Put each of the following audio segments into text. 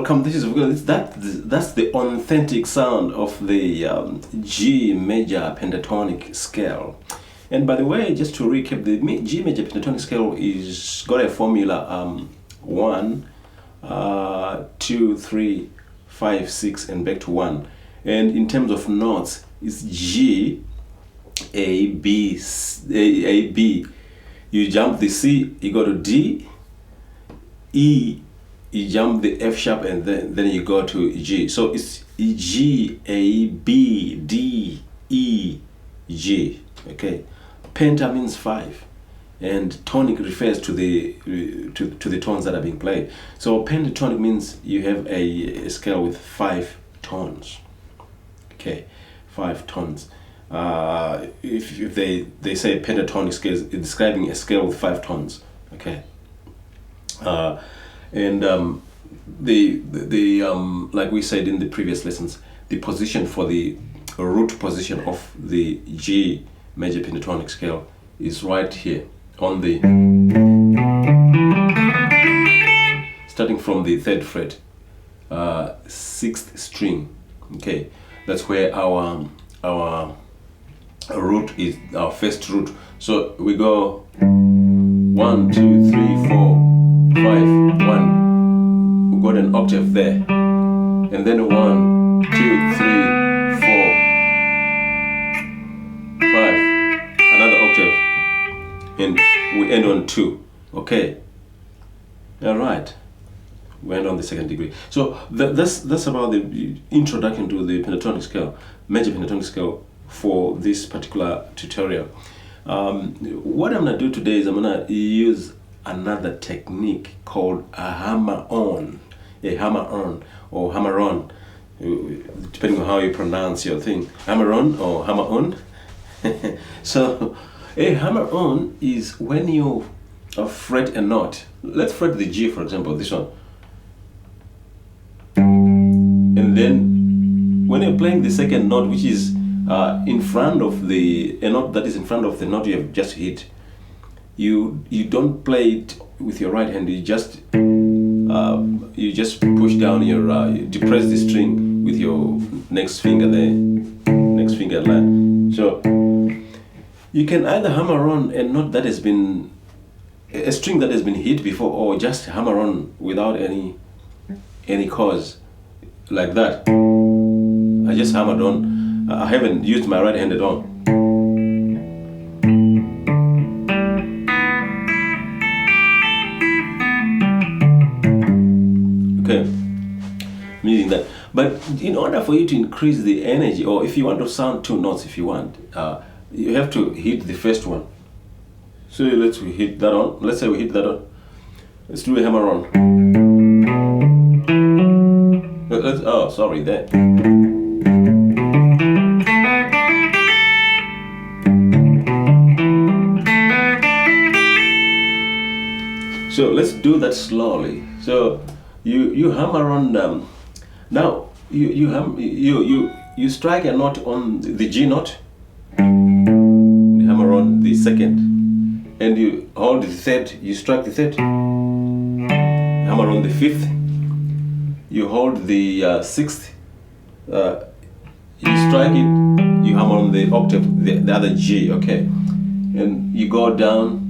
welcome. That's the authentic sound of the G major pentatonic scale. And by the way, just to recap, the G major pentatonic scale is got a formula 1, 2, 3, 5, 6, and back to 1. And in terms of notes, it's G, A, B, A, B. You jump the C, you go to D, E, you jump the F sharp, and then you go to G. So it's G, A, B, D, E, G. Okay. Penta means 5, and tonic refers to the tones that are being played. So pentatonic means you have a scale with 5 tones. Okay, 5 tones. If they say pentatonic scale, it's describing a scale with 5 tones. Okay. Like we said in the previous lessons, the position for the root position of the G major pentatonic scale is right here on the starting from the 3rd fret, 6th string. Okay, that's where our root is, our first root. So we go 1, 2, 3, 4, 5, 1. We got an octave there, and then 1, 2, 3, 4, 5, another octave, and we end on 2. Okay. All right. We end on the 2nd degree. So that's about the introduction to the pentatonic scale, major pentatonic scale, for this particular tutorial. What I'm gonna do today is I'm gonna use another technique called a hammer-on, or hammer-on, depending on how you pronounce your thing, hammer-on or hammer-on. So a hammer-on is when you fret a note. Let's fret the G, for example, this one. And then when you're playing the 2nd note, which is in front of a note that is in front of the note you have just hit, you don't play it with your right hand. You just push down you depress the string with your next finger there, next finger line. So you can either hammer on a note that has been a string that has been hit before, or just hammer on without any cause, like that. I just hammered on. I haven't used my right hand at all. Okay, meaning that. But in order for you to increase the energy, or if you want to sound 2 notes, if you want, you have to hit the first one. So let's hit that on. Let's say we hit that on. Let's do a hammer on. Oh, sorry, there. So let's do that slowly. So you hammer on. Now you strike a note on the G note. You hammer on the 2nd, and you hold the 3rd. You strike the 3rd. Hammer on the 5th. You hold the 6th. You strike it. You hammer on the octave, the other G. Okay, and you go down.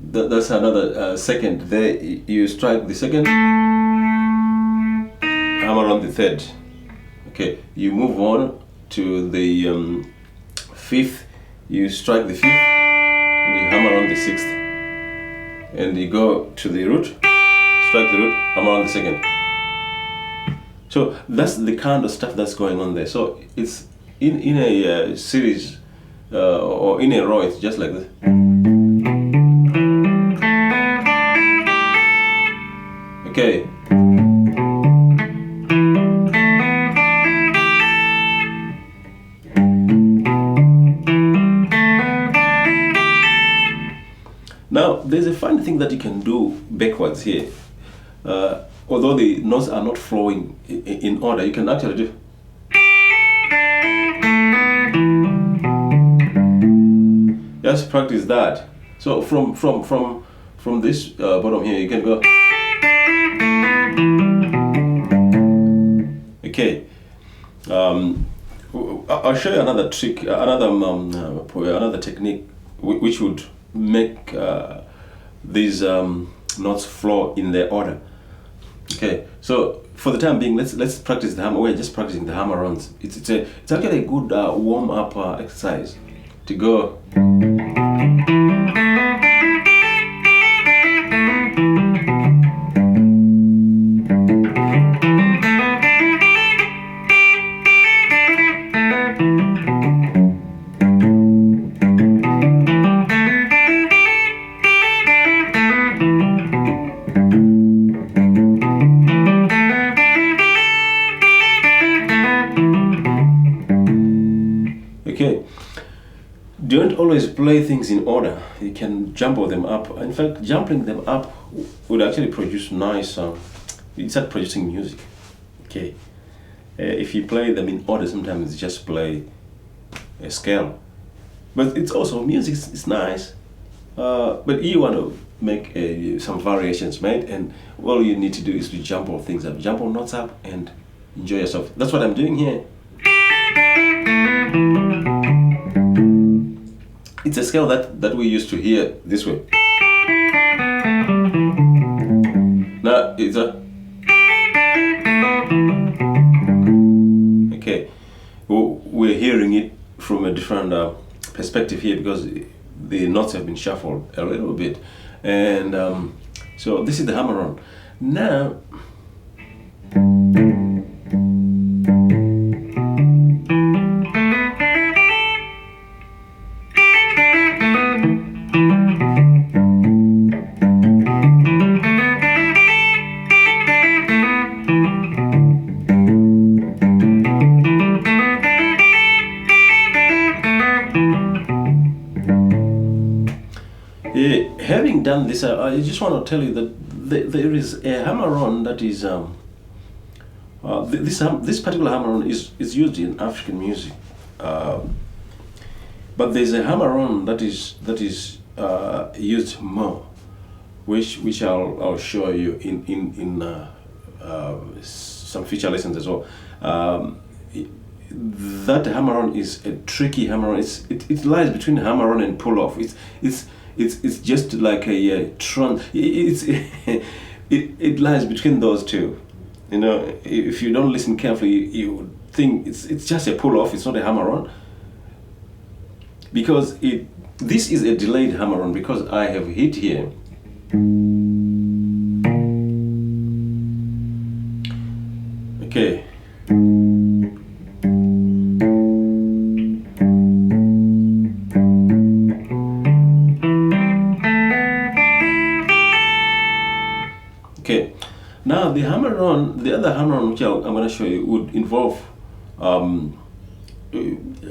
That's another 2nd. There you strike the 2nd, hammer on the 3rd. Okay, you move on to the 5th. You strike the 5th, and you hammer on the 6th, and you go to the root, strike the root, hammer on the 2nd. So that's the kind of stuff that's going on there. So it's in a series or in a row. It's just like this. Okay. Now, there's a fun thing that you can do backwards here. Although the notes are not flowing in order, you can actually do. Just practice that. So from this bottom here, you can go. Okay. Um, I'll show you another trick, another technique which would make these notes flow in their order. Okay, so for the time being, let's practice the hammer. We're just practicing the hammer-ons. It's actually a good warm-up exercise to go. Okay, don't always play things in order. You can jumble them up. In fact, jumping them up would actually produce nice, you start producing music. Okay, if you play them in order, sometimes you just play a scale. But it's also music, it's nice. But you want to make some variations, mate, and all you need to do is to jumble things up, jumble notes up, and enjoy yourself. That's what I'm doing here. It's a scale that we used to hear this way. Now it's a okay. We're hearing it from a different perspective here because the notes have been shuffled a little bit, and so this is the hammer-on. Now. Having done this, I just want to tell you that there is a hammer-on that is this particular hammer-on is used in African music, but there's a hammer-on that is used more, which I'll show you in some future lessons as well. That hammer-on is a tricky hammer-on. It lies between hammer-on and pull-off. It's just like a it lies between those two. You know, if you don't listen carefully, you would think it's just a pull-off. It's not a hammer-on, because this is a delayed hammer-on because I have hit here. Okay. Okay, now the other hammer-on which I'm going to show you would involve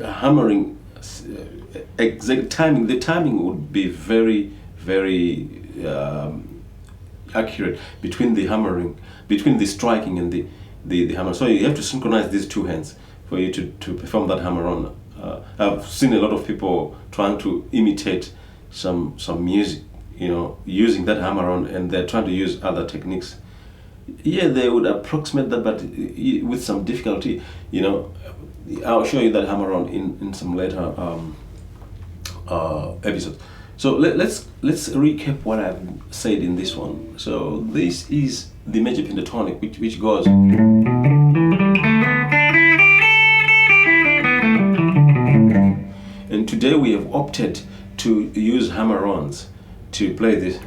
hammering exact timing. The timing would be very, very accurate between the hammering, between the striking and the hammer. So you have to synchronize these two hands for you to perform that hammer-on. I've seen a lot of people trying to imitate some music, you know, using that hammer-on, and they're trying to use other techniques. Yeah, they would approximate that, but with some difficulty. You know, I'll show you that hammer-on in some later episodes. So let's recap what I've said in this one. So this is the major pentatonic, which goes. And today we have opted to use hammer-ons to play this.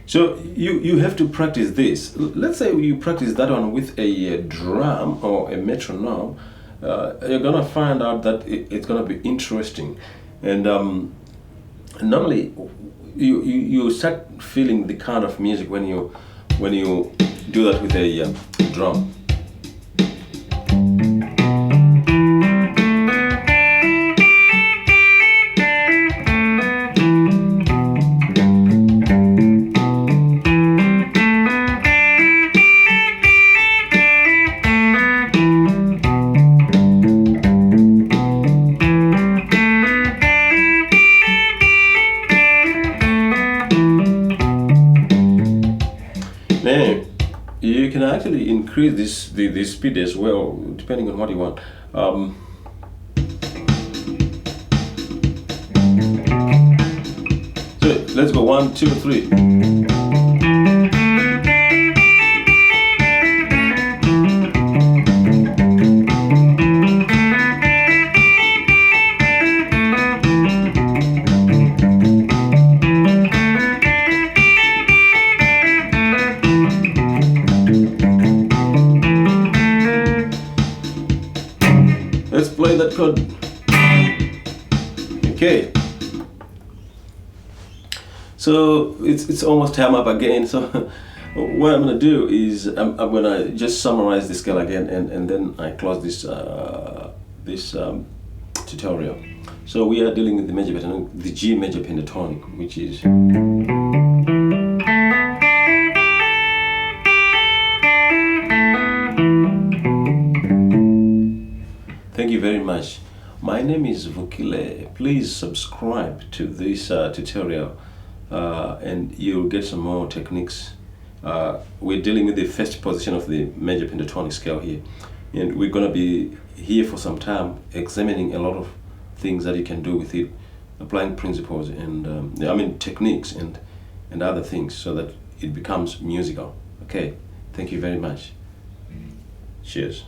So you have to practice this. Let's say you practice that one with a drum or a metronome. You're gonna find out that it's gonna be interesting, and normally you start feeling the kind of music when you do that with a drum. actually increase the speed as well, depending on what you want. So let's go 1, 2, 3. Let's play that chord. Okay. So it's almost time up again. So what I'm gonna do is I'm gonna just summarize the scale again, and then I close this tutorial. So we are dealing with the major pentatonic, the G major pentatonic, which is. Thank you very much. My name is Vukile. Please subscribe to this tutorial and you'll get some more techniques. We're dealing with the first position of the major pentatonic scale here, and we're going to be here for some time examining a lot of things that you can do with it, applying principles and techniques and other things so that it becomes musical. Okay, thank you very much. Cheers.